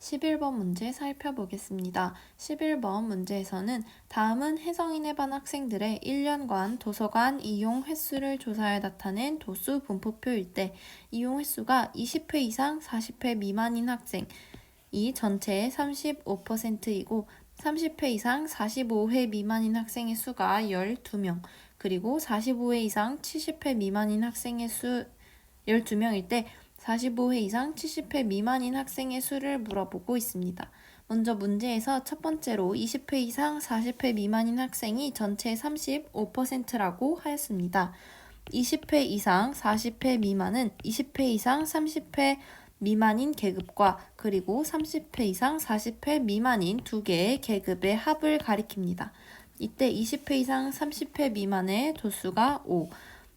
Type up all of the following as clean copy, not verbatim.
11번 문제 살펴보겠습니다. 11번 문제에서는 다음은 혜성인의 반 학생들의 1년간 도서관 이용 횟수를 조사해 나타낸 도수 분포표일 때 이용 횟수가 20회 이상 40회 미만인 학생이 전체의 35%이고 30회 이상 45회 미만인 학생의 수가 12명, 그리고 45회 이상 70회 미만인 학생의 수 12명일 때 45회 이상 70회 미만인 학생의 수를 물어보고 있습니다. 먼저 문제에서 첫 번째로 20회 이상 40회 미만인 학생이 전체의 35%라고 하였습니다. 20회 이상 40회 미만은 20회 이상 30회 미만인 계급과 그리고 30회 이상 40회 미만인 두 개의 계급의 합을 가리킵니다. 이때 20회 이상 30회 미만의 도수가 5,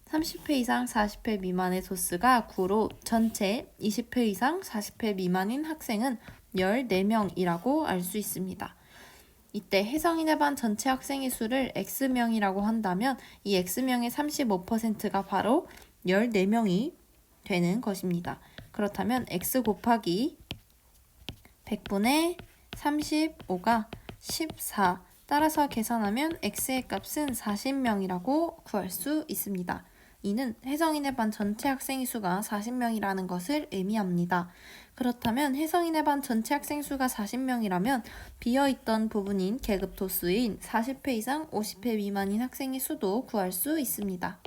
30회 이상 40회 미만의 도수가 9로 전체 20회 이상 40회 미만인 학생은 14명이라고 알 수 있습니다. 이때 혜성인의 반 전체 학생의 수를 X명이라고 한다면 이 X명의 35%가 바로 14명이 되는 것입니다. 그렇다면 X 곱하기 100분의 35가 14, 따라서 계산하면 X의 값은 40명이라고 구할 수 있습니다. 이는 혜성인의 반 전체 학생의 수가 40명이라는 것을 의미합니다. 그렇다면 혜성인의 반 전체 학생 수가 40명이라면 비어있던 부분인 계급 도수인 40회 이상 50회 미만인 학생의 수도 구할 수 있습니다.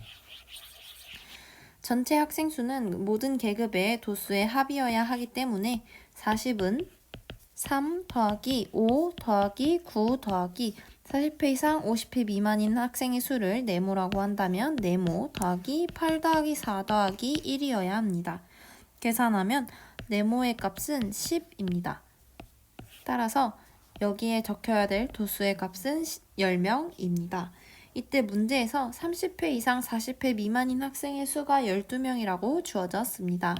전체 학생 수는 모든 계급의 도수의 합이어야 하기 때문에 40은 3 더하기 5 더하기 9 더하기 40회 이상 50회 미만인 학생의 수를 네모라고 한다면 네모 더하기 8 더하기 4 더하기 1이어야 합니다. 계산하면 네모의 값은 10입니다. 따라서 여기에 적혀야 될 도수의 값은 10명입니다. 이때 문제에서 30회 이상 40회 미만인 학생의 수가 12명이라고 주어졌습니다.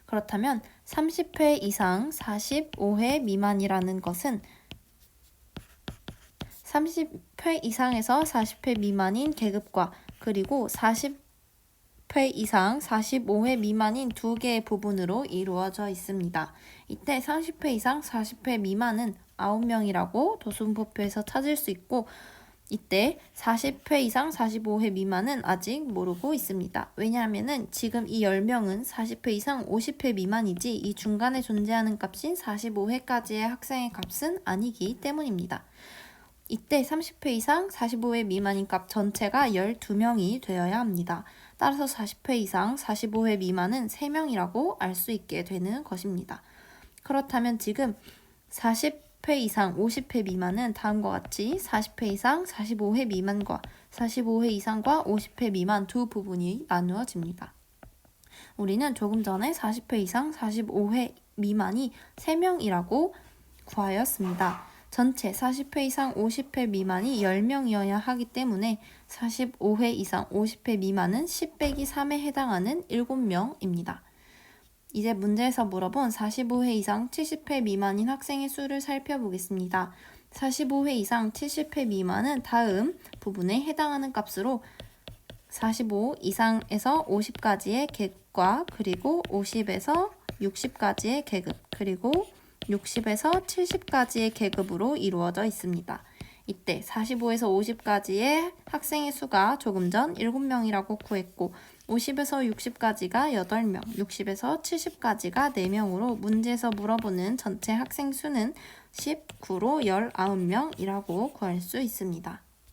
그렇다면 30회 이상 45회 미만이라는 것은 30회 이상에서 40회 미만인 계급과 그리고 40회 이상 45회 미만인 두 개의 부분으로 이루어져 있습니다. 이때 30회 이상 40회 미만은 9명이라고 도수분포표에서 찾을 수 있고 이때 40회 이상 45회 미만은 아직 모르고 있습니다. 왜냐하면 지금 이 10명은 40회 이상 50회 미만이지 이 중간에 존재하는 값인 45회까지의 학생의 값은 아니기 때문입니다. 이때 30회 이상 45회 미만인 값 전체가 12명이 되어야 합니다. 따라서 40회 이상 45회 미만은 3명이라고 알 수 있게 되는 것입니다. 그렇다면 지금 40회 이상 50회 미만은 다음과 같이 40회 이상 45회 미만과 45회 이상과 50회 미만 두 부분이 나누어집니다. 우리는 조금 전에 40회 이상 45회 미만이 3명이라고 구하였습니다. 전체 40회 이상 50회 미만이 10명이어야 하기 때문에 45회 이상 50회 미만은 10 빼기 3에 해당하는 7명입니다. 이제 문제에서 물어본 45회 이상 70회 미만인 학생의 수를 살펴보겠습니다. 45회 이상 70회 미만은 다음 부분에 해당하는 값으로 45 이상에서 50까지의 계급과 그리고 50에서 60까지의 계급 그리고 60에서 70까지의 계급으로 이루어져 있습니다. 이때 45에서 50까지의 학생의 수가 조금 전 7명이라고 구했고 50에서 60까지가 8명, 60에서 70까지가 4명으로 문제에서 물어보는 전체 학생 수는 19로 19명이라고 구할 수 있습니다.